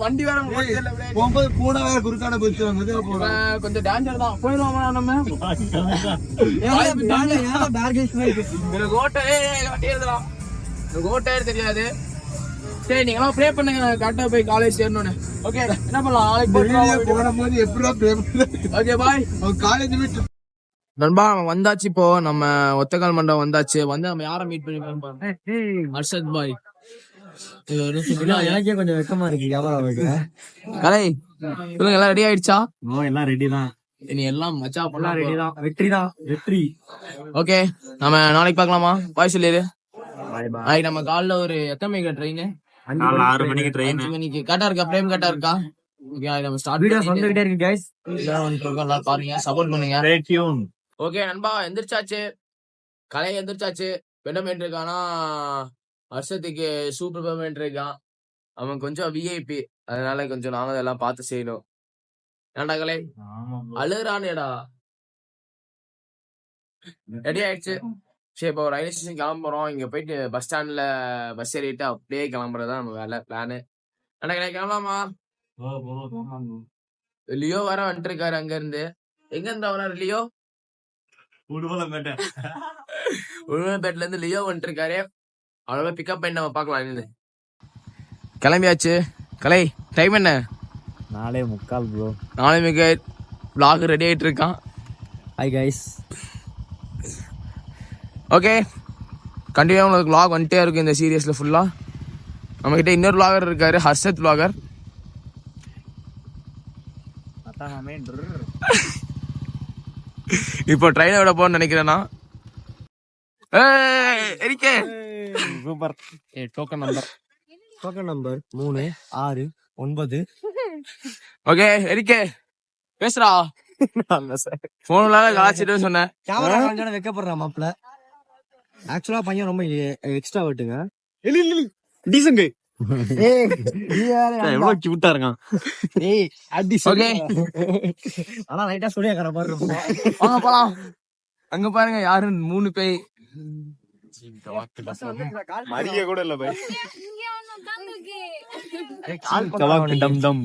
வண்டி வேற போகும்போது கூட வேற குறுக்கான போச்சு கொஞ்சம் டேஞ்சர் தான். போயிடுவாங்க நம்ம கோட்டை தெரியாது. சரி நீங்க ப்ரே பண்ணுங்க, கரெக்டா போய் காலேஜ் சேரணும்னு. ஓகே என்ன பண்ணலாம், நாளைக்கு போகும்போது எப்படி ப்ரே பண்ணுங்க. Okay bye. காலேஜ் விட்டு நண்பா வந்தாச்சு. இப்போ நம்ம ஒத்தக்கால் மண்டபம் வந்தாச்சு. வந்து நம்ம யாரை மீட் பண்ணி அர்ஷத் பாய். எனக்கே கொஞ்சம் வெக்கமா இருக்கு. கலை சொல்லுங்க, எல்லாம் ரெடி ஆயிடுச்சா? எல்லாம் ரெடி தான். இனி எல்லாம் மச்சா பண்ணலாம். ரெடி தான். வெற்றி தான், வெற்றி. ஓகே நம்ம நாளைக்கு பார்க்கலாமா? பாய் சொல்லிடு. நம்ம காலைல ஒரு எத்தனை மணிக்கு ட்ரெயின்? 6 மணிக்கு ட்ரெயின். 5 மணிக்கு கரெக்டா இருக்கா? பிரேம் கரெக்டா இருக்கா? நம்ம ஸ்டார்ட் வீடியோஸ் வந்துகிட்டே இருக்கு गाइस. எல்லாரும் பாருங்க, சப்போர்ட் பண்ணுங்க. Stay tune. ஓகே நண்பா எந்திரிச்சாச்சு, கலை எந்திரிச்சாச்சு. பெண்டமெண்ட் இருக்கானா வருஷத்துக்கு சூப்பர் பெண்டமெண்ட் இருக்கான். அவன் கொஞ்சம் விஐபி, அதனால கொஞ்சம் நானும் அதெல்லாம் பார்த்து செய்யணும். ஏன்டா கலை அழுறானேடா. ரெடி ஆயிடுச்சு. சரி இப்போ ரயில்வே ஸ்டேஷன் கிளம்புறோம். இங்க போயிட்டு பஸ் ஸ்டாண்ட்ல பஸ் ஏறிட்டு அப்படியே கிளம்புறதுதான் நம்ம வேலை பிளானு. ஏன்டா கலை கிளம்பலாமா? லியோ வர வந்துட்டு இருக்காரு அங்க இருந்து. எங்க இருந்தா வராரு லியோ? உடுமலைப்பேட்ல இருந்து லியோ வந்துட்டு இருக்காரு. அவ்வளோ பிக்கப் பண்ணி நம்ம பார்க்கலாம். கிளம்பியாச்சு. கலை டைம் என்ன? 4:45 ப்ரோ. 4:45 vlog ரெடி ஆயிட்டு இருக்கான். Hi guys. ஓகே கண்டிப்பா உங்களுக்கு vlog வந்துட்டே இருக்கும் இந்த சீரியஸ்ல ஃபுல்லா. நம்ம கிட்ட இன்னொரு vlogger இருக்காரு, ஹர்ஷத் vlogger. இப்போ ட்ரெயினை விட போன்னு நினைக்கிறேன்னா. சூப்பர். Token number 3 6 9. ஓகே எரிக்கே பேசுறா. போன்ல கலாச்சிட்டு சொன்னேன். கேமரா காஞ்சோட வெக்கப்படுறான் மாப்ள. ஆக்சுவலா பையன் ரொம்ப எக்ஸ்ட்ராவர்ட்டுங்க. டீசன்ட். எவ்வளவு கியூட்டா இருக்கான். ஓகே ஆனா லைட்டா ஸ்டுடியோக்கார மாதிரி இருக்கும். வாங்க போலாம். அங்க பாருங்க யாரு 3 பேய். மரியா கூட இல்ல பை. டம் டம்.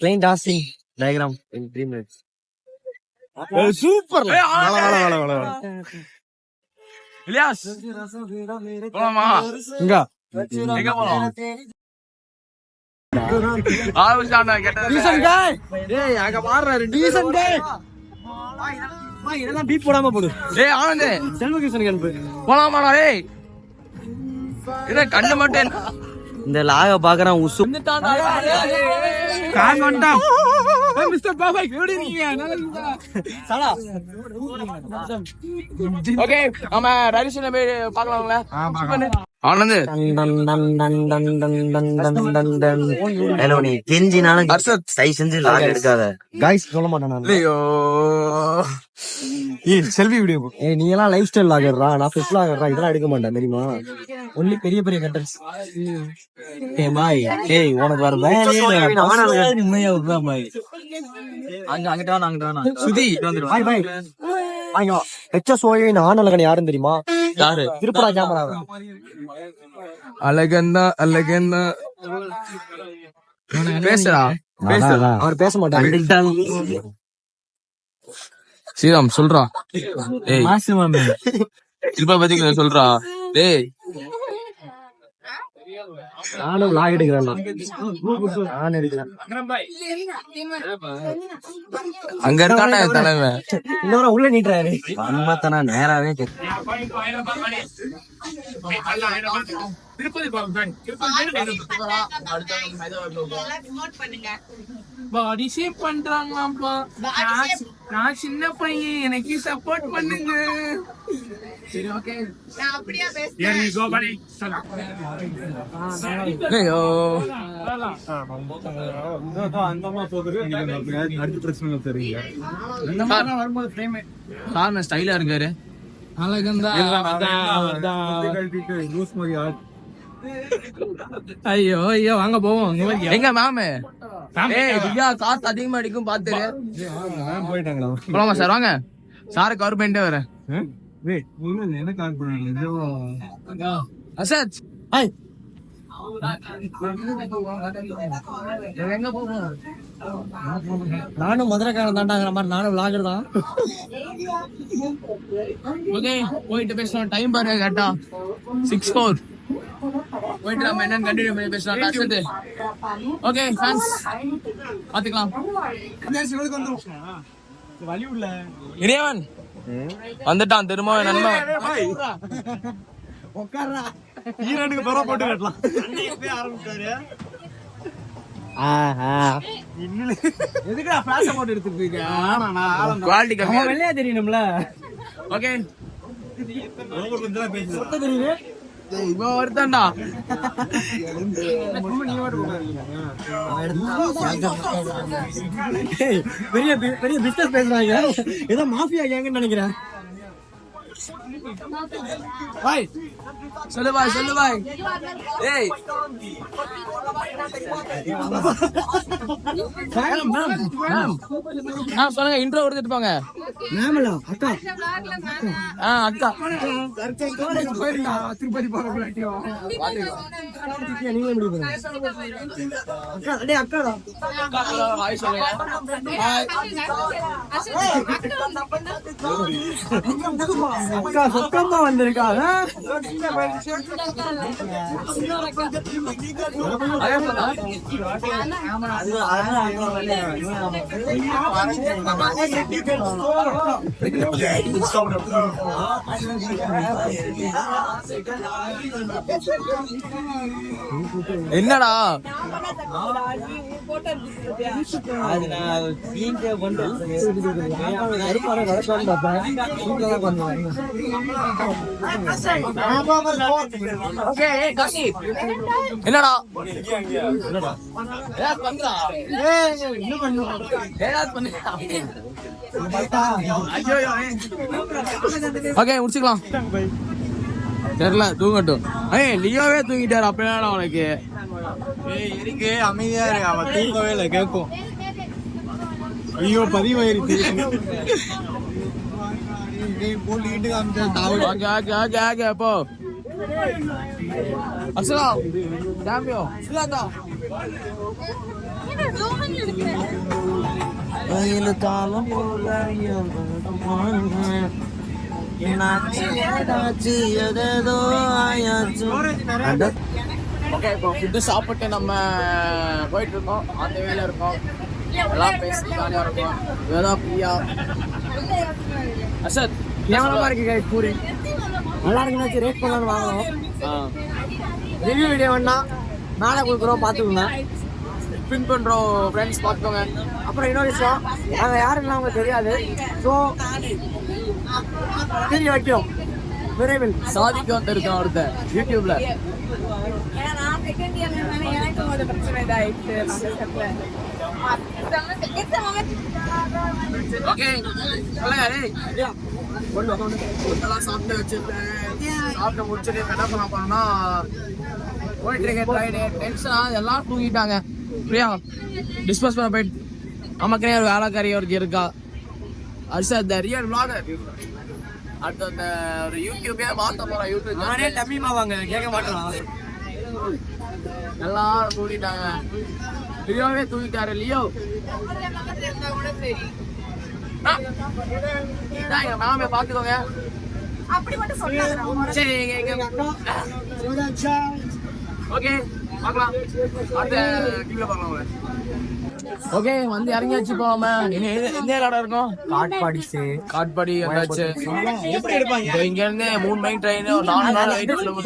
ப்ளைன் டாசிங் டயகிராம் இன் 3 minutes. சூப்பர். இலியாஸ் போலாமா? இங்க எங்க போலாம்? ஆவுச்சானா கேட்டா டீசன்ட் गाय. டேய் அங்க பாருடா டீசன்ட் गाय. பாய் இதெல்லாம் பீப் போடாம போடு. டேய் ஆனந்தே செல்வகிருஷ்ணன் அனுப்பு. போலாமாடா டேய். இத கண்ணு மட்டும் இந்த லாக பாக்குறான் உசு. கான் வந்துட்டான். மிஸ்டர் பாபாய் எப்படி இருக்கீங்க? நல்லா இருக்கீங்களா? சலா. ஓகே நம்ம ரயில்வே போய் பார்க்கலாம்ல. ஆனந்த் ஹலோ நீ கெஞ்சினாலும் சை செஞ்சு லாக் எடுக்காத. गाइस சொல்ல மாட்டேன் நான். ஐயோ செல்ஃபி வீடியோ. ஏய் நீ எல்லாம் லைஃப் ஸ்டைல் லாகர்ரா, நான் ஃபுட் லாகர்ரா. இதெல்லாம் எடுக்க மாட்டேன் தெரியுமா? ஒன்லி பெரிய பெரிய கண்டென்ட்ஸ். ஏய் பாய் ஏய் உனக்கு வர வேலையே நிம்மதியா விடுறா பாய். அங்கிட்ட வா சுதி வந்துரு. பாய் பாய் ஐயோ HSOA ஆனலகன் யாருன்னு தெரியுமா? யாரு? திருப்படா கேமரா. அழகந்தா அழகந்தா பேசுறா பேசுறா. அவர் பேச மாட்டாரு. ஸ்ரீராம் சொல்றா. ஏய் மாசிமாமே திருப்பா பத்தி சொல்றா. டேய் நானும் vlog எடுக்கிறேன். நான் எடுக்கிறேன். அங்க இருக்கானே தலைவன். இன்னொரு உள்ள நீட்றாரு. அம்மத்தனா நேராவே திருப்பதி பாடி ஷேப் பண்றாங்களாம்பா. நான் சின்ன பையன், எனக்கு சப்போர்ட் பண்ணுங்க. சரி ஓகே நான் அப்படியே பேசுறேன். யூ கோ படி சலா. ஐயோ அந்தமா போகுது. நீங்க அடுத்த பிரச்சனை தெரியுங்க. இந்த மாதிரி வரும்போது ஃப்ரேம் சார் ஸ்டைலா இருக்காரு. அழகந்தா லூஸ் மாதிரி. ஐயோ ஐயோ வாங்க போவோம். எங்க மேம் காத்து அதிகமா அடிக்கும் பாத்துரு. போயிட்டாங்களா? போலாமா சார்? வாங்க சாரு கவர் பண்ணிட்டே வரேன். அசத் ஹாய் எங்க போகணும்? நானும் மதுரைக்காரன் தாண்டாங்கிற மாதிரி நானும் விளாகர் தான். ஓகே போயிட்டு பேசலாம். டைம் பாரு கரெக்டா 6:04. போயிட்டு நம்ம என்னன்னு கண்டினியூ பண்ணி பேசலாம். அசத் ஓகே ஃபேன்ஸ் பாத்துக்கலாம். இறைவன் வந்துட்டான் திரும்ப நண்பன். ஈரனுக்கு பரவ போட்டு கட்டலாம். எதுக்குடா ஃபிளாஷ் போட்டு எடுத்துட்டு இருக்க? குவாலிட்டி கம்மியா வெள்ளையா தெரியணும்ல. ஓகே சொத்த தெரியுது. இவன் வருதான்டா. பெரிய பெரிய பிசினஸ் பேசுறாங்க. ஏதோ மாஃபியா கேங்கன்னு நினைக்கிறேன். பாய் சொல்லு பாய் சொல்லு பாய். ஏய் சொல்லுங்க இன்ட்ரோ கொடுத்துட்டு போங்க. மேமலா அக்கா அக்கா திருப்பதி போற நீங்க எப்படி போறீங்க? அக்கா டேய் அக்காடா. ஹாய் சொல்லுங்க. அக்கா சொக்கமா வந்திருக்கா. என்னடா என்னடா ஓகே முடிச்சுக்கலாம். தெரியல தூங்கட்டும். லியோவே தூங்கிட்டாரு. அப்ப என்னடா உனக்கு இருக்கு அமைதியா இருக்கு. அவன் தூங்கவே இல்லை கேட்கும். ஐயோ பதிவாயிருச்சு. போட்டுக்கிட்டு போ அசலா டேமியோ சிலாதா காலம் ஓகே இப்போ ஃபுட்டு சாப்பிட்டு நம்ம போயிட்டு இருக்கோம். அந்த வேலை இருக்கோம். எல்லாம் பேசி ஜாலியா இருக்கும். இதெல்லாம் பிரியா அசத் கேவலமா இருக்கு guys பூரி. நல்லா இருக்குன்னு ரேட் பண்ணலாம்னு வாங்கணும். ரிவ்யூ வீடியோ வேணா நாளை கொடுக்குறோம் பார்த்துக்கோங்க. பின் பண்றோம் ஃப்ரெண்ட்ஸ் பார்த்துக்கோங்க. அப்புறம் இன்னொரு விஷயம், நாங்கள் யாருன்னா உங்களுக்கு தெரியாது. ஸோ தெரிய வைக்கும் விரைவில். சாதிக்கு வந்திருக்கோம் ஒருத்தர் யூடியூப்ல. ஓகே சாப்பிட்டு வச்சிருக்கேன். சாப்பிட்டு முடிச்சுட்டு என்ன பண்ண போறோம்னா போயிட்டு இருக்கேன். டென்ஷனா எல்லாம் தூங்கிட்டாங்க. பிரியா டிஸ்போஸ் பண்ண போயிட்டு நமக்குனே ஒரு வேலைக்காரி ஒருத்தி இருக்கா. அரிசா இந்த ரியல் விளாகர். அடுத்து அந்த ஒரு யூடியூபே மாத்த போறோம். யூடியூப் நானே டம்மிமா வாங்க கேட்க மாட்டேன். எல்லாம் தூங்கிட்டாங்க. லியோவே தூங்கிட்டாரு. லியோ மேமே பாத்துக்கோங்க. சரி ஓகே பார்க்கலாம். அடுத்த டிவில பார்க்கலாம். ஓகே வந்து இறங்கியாச்சு. போகாம எந்த இடம் இருக்கும்? காட்பாடி வந்தாச்சு. எப்படி எடுப்பாங்க? இங்க இருந்து 3 மணி ட்ரெயின், ஒரு 4 நாள் வெயிட் பண்ணுவோம்.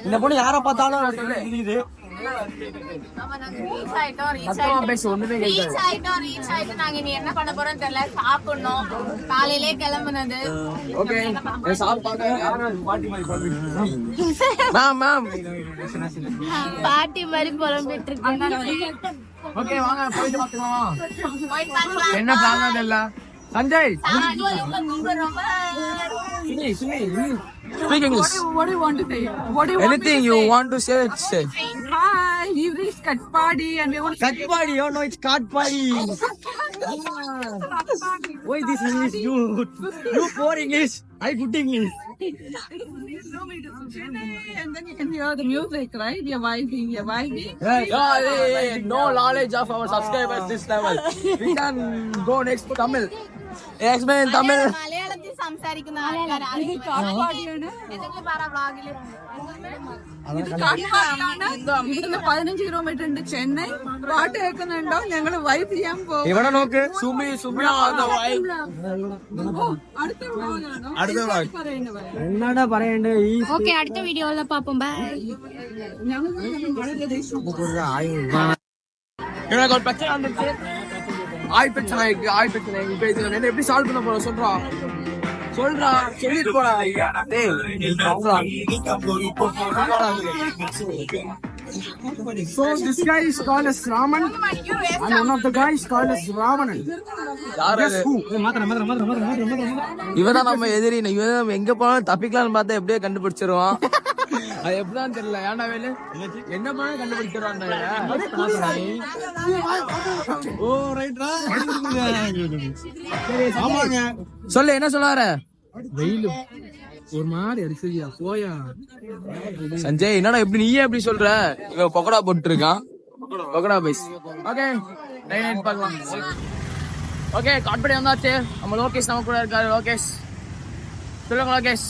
இந்த பொண்ணு யாரை பார்த்தாலும் தெரியுது. என்ன பண்ண போறோம் தெரியல. சாப்பிடணும். காலையிலே கிளம்புனது. பாட்டி மாதிரி புலம்பிட்டு இருக்கேன். என்ன பிளான் இல்ல Sanjay? Speak English. What do you want to say? What do you Anything you want to say? Say. Hi, we reached Katpadi and we want Katpadi, oh no, it's Katpadi. Why this English you poor English? I good English. And then you can hear the music, right? You're vibing. No knowledge of our subscribers this level. We can go next to Tamil. Explain Tamil. മലയാളത്തിൽ സംസാരിക്കുന്ന ആൾക്കാരാണ് ഇത് കാട്ട്പാടിയാണ്. ഇതൊക്കെ പറ വ്ളോഗില് ഇത് കാട്ട്പാടിയാണ്. ഇവിടുന്ന് 15 kilometre ഉണ്ട് ചെന്നൈ. പാട്ട് കേൾക്കുന്നുണ്ടോ? ഞങ്ങള് വൈബ് ചെയ്യാൻ പോകും. ഇവിടെ നോക്ക്. Sumi on the vibe. അടുത്ത വ്ളോഗാണോ? പറയുന്നത് എന്നാടാ പറയണ്ടേ ഈ ഓക്കെ അടുത്ത വീഡിയോയിൽ പാപ്പം ബൈ ഞങ്ങൾ വളരെ ദേഷ്യം. எனக்கு ஒரு பிரச்சனை வந்துச்சு. ஆய் பிரச்சனை இப்ப இது என்ன எப்படி சால்வ் பண்ண போறோம் சொல்லிட்டு போடா. டேய் So this guy is called as Raman and one of the guys called as Ravanan. Guess who? இவதான் நம்ம எதிரி. இவன் நம்ம எங்க போனாலும் தப்பிக்கலாம்னு பார்த்தா எப்படியே கண்டுபிடிச்சிருவான். அது எப்படிதான் தெரியல. ஏன்டா வேலு என்ன பண்ணாலும் கண்டுபிடிச்சிருவான். ஓ ரைட்ரா. ஆமாங்க. சொல்லு என்ன சொல்லாரு. வெயில் ஒரு மாதிரி அடிச்சியா போயா. சஞ்சய் என்னடா எப்படி நீயே எப்படி சொல்ற. இவன் பக்கோடா போட்டு இருக்கான். பக்கோடா பைஸ். ஓகே பார்க்கலாம். ஓகே காட்படி வந்தாச்சு. நம்ம லோகேஷ் நம்ம கூட இருக்காரு. லோகேஷ் சொல்லுங்க லோகேஷ்.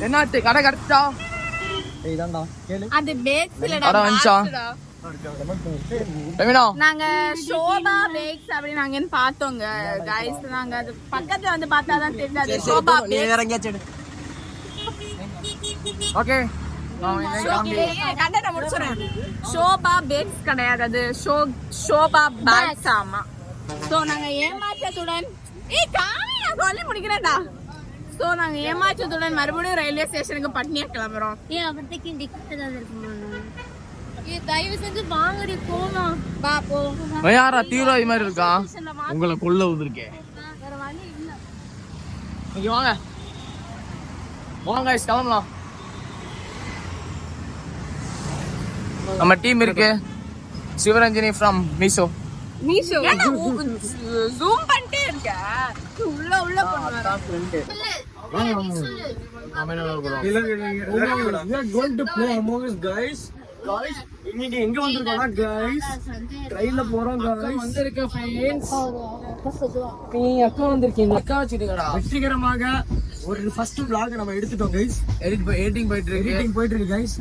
என்னாச்சு கடை கிடைச்சா. இதான்டா கேளு. அது பேக்ஸ்லடா கடை வந்துச்சா. நாங்க ஷோபா பேக்ஸ் அப்படி நாங்க பார்த்தோங்க गाइस. நாங்க அது பக்கத்துல வந்து பார்த்தாதான் தெரிஞ்சது ஷோபா பேக்ஸ். ஓகே கண்டன முடிச்சறேன். ஷோபா பேக்ஸ் கிடையாது, அது ஷோபா பேக்ஸ். ஆமா. சோ நாங்க ஏமாற்றத்துடன் காமியா சொல்லி முடிக்கிறேன்டா. சோ நாங்க ஏமாற்றத்துடன் மறுபடியும் ரயில்வே ஸ்டேஷனுக்கு பட்னியா கிளம்புறோம். அவர்கிட்ட டிக்கெட் ஏதாவது இருக்குமா? தயவு செஞ்சு வாங்கடி போலாம். வா போ. யாரா தீவிரவாதி மாதிரி இருக்கான். உங்களை கொல்ல வந்திருக்கேன். வேற வழி இல்ல. இங்க வாங்க guys கிளம்பலாம். நம்ம டீம் இருக்கு. சிவரஞ்சனி ஃப்ரம் மீஷோ. ஜூம் பண்ணிட்டே இருக்க. உள்ள போறாங்க. நாம என்ன பண்றோம். We are going to play Among Us guys. இன்னைக்கு எங்க வந்திருக்கோம்னா guys ட்ரெயின்ல போறோம் guys. வந்திருக்க friends. நீ அக்கா வந்திருக்கீங்க. அக்கா வச்சிருக்கடா. வெற்றிகரமாக ஒரு ஃபர்ஸ்ட் vlog நம்ம எடுத்துட்டோம் guys. எடிட்டிங் போயிட்டு இருக்கு guys.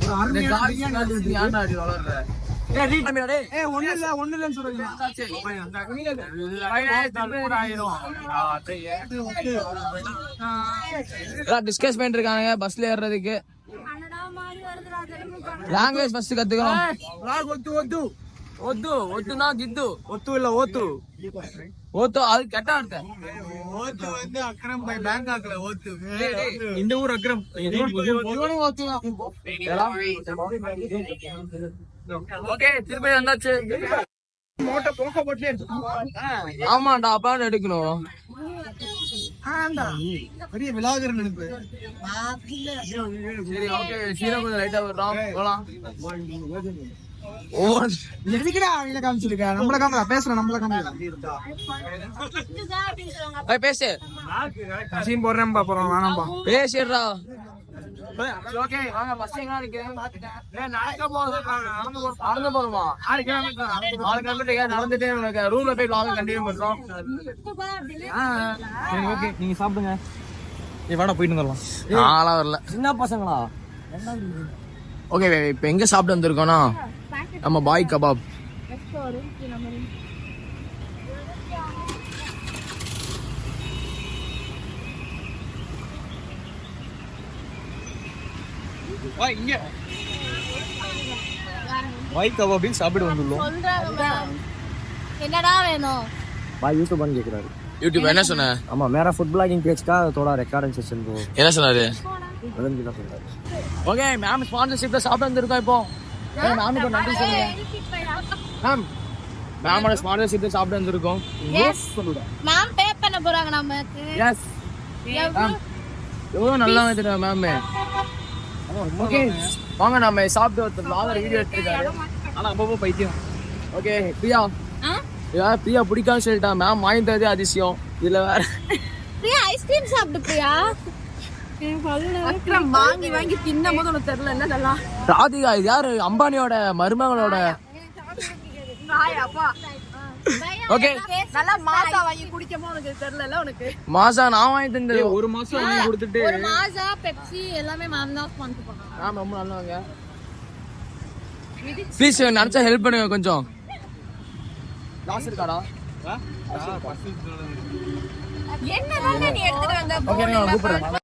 ஒரு அருமையான பிரியாணி யாரா அடி வளர்ற. ஒண்ணு இல்லன்னு சொல்றீங்க. டிஸ்கஸ் பண்ணிட்டு இருக்காங்க பஸ்ல ஏறதுக்கு. லாங்குவேஜ் ஃபர்ஸ்ட் கத்துக்கணும். ஒத்துனா கித்து. ஒத்து இல்ல ஓத்து. ஓத்து அது கெட்ட அர்த்தம். ஓத்து வந்து அக்ரம் பை பேங்காக்ல ஓத்து. இந்த ஊர் அக்ரம். ஓகே திருப்பி வந்தாச்சு. மோட்டோ போக்க போட்டே. ஆமாடா அப்பான்னு எடுக்கணும். பெரிய விலாகர் நினைப்பு. சரி ஓகே சீரோ கொஞ்சம் லைட்டா வர்றோம் போலாம். எதுக்குடா அவங்கள காமிச்சிருக்க. நம்மள காமிடா பேசுறோம். நம்மள காமிடா. ஏய் பேசு. சீன் போறேன் பாப்பறோம். வேணாம்பா பேசிடுறா. ஓகே வாங்க பஸ் எங்க இருக்கு. நடக்க போறோமா. 6 கிலோமீட்டர் நடந்துட்டே ரூம்ல போய் லாங் கண்டினியூ பண்றோம். சரி ஓகே நீங்க சாப்பிடுங்க. வாடா போயிட்டு வரலாம். நான்லாம் வரல. சின்ன பசங்களா. ஓகே இப்போ எங்க சாப்பிட்டு வந்திருக்கோம்னா நம்ம பாய் கபாப். பாய் கபாபில் சாப்பிட்டு வந்துள்ளோம். என்னடா வேணும். பாய் யூடியூப் பண்ணி கேக்குறாரு. யூடியூப் என்ன சொன்ன. ஆமா मेरा फूड ब्लॉगिंग पेज का थोड़ा रिकॉर्डिंग सेशन को என்ன சொன்னாரு. வதன் கிட்ட சொல்றாரு. ஓகே மேம் ஸ்பான்சர்ஷிப்ல சாப்பிட்டு வந்திருக்கோம். இப்போ மேமுக்கு நன்றி சொல்லுங்க. மேமோட ஸ்பான்சர்ஷிப்ல சாப்பிட்டு வந்திருக்கோம். மேம் பே பண்ண போறாங்க நமக்கு. எஸ் எவ்வளவு நல்லா வந்துட்டா மேம். ஓகே வாங்க நம்ம சாப்பிட்டு ஒரு vlogger வீடியோ எடுத்துருக்காரு. ஆனா அப்பப்போ பைத்தியம். ஓகே பிரியா யார் பிரியா பிடிக்காம சொல்லிட்டா மேம் வாங்கி தரதே அதிசயம் இதுல வேற பிரியா ஐஸ்கிரீம் சாப்பிடு பிரியா. அக்கறம் வாங்கி வாங்கி தின்னும் போது உனக்கு தெரியல என்ன நல்லா ராதிகா இது யாரு அம்பானியோட மருமகளோட அப்பா ஓகே நல்லா மாசா வாங்கி குடிக்கும் போது உனக்கு தெரியல உனக்கு மாசா நான் வாங்கி தந்தது ஒரு மாசம் வாங்கி கொடுத்துட்டு ஒரு மாசா பெப்சி எல்லாமே மேம் தான் ஸ்பான்சர் பண்ணாங்க. ஆமா ரொம்ப நல்லவங்க ப்ளீஸ் நினைச்சா ஹெல்ப் பண்ணுங்க கொஞ்சம் லாஸ் இருக்காடா என்ன நீ எடுத்துட்டு வந்த ஓகே நான் கூப்பிடுறேன்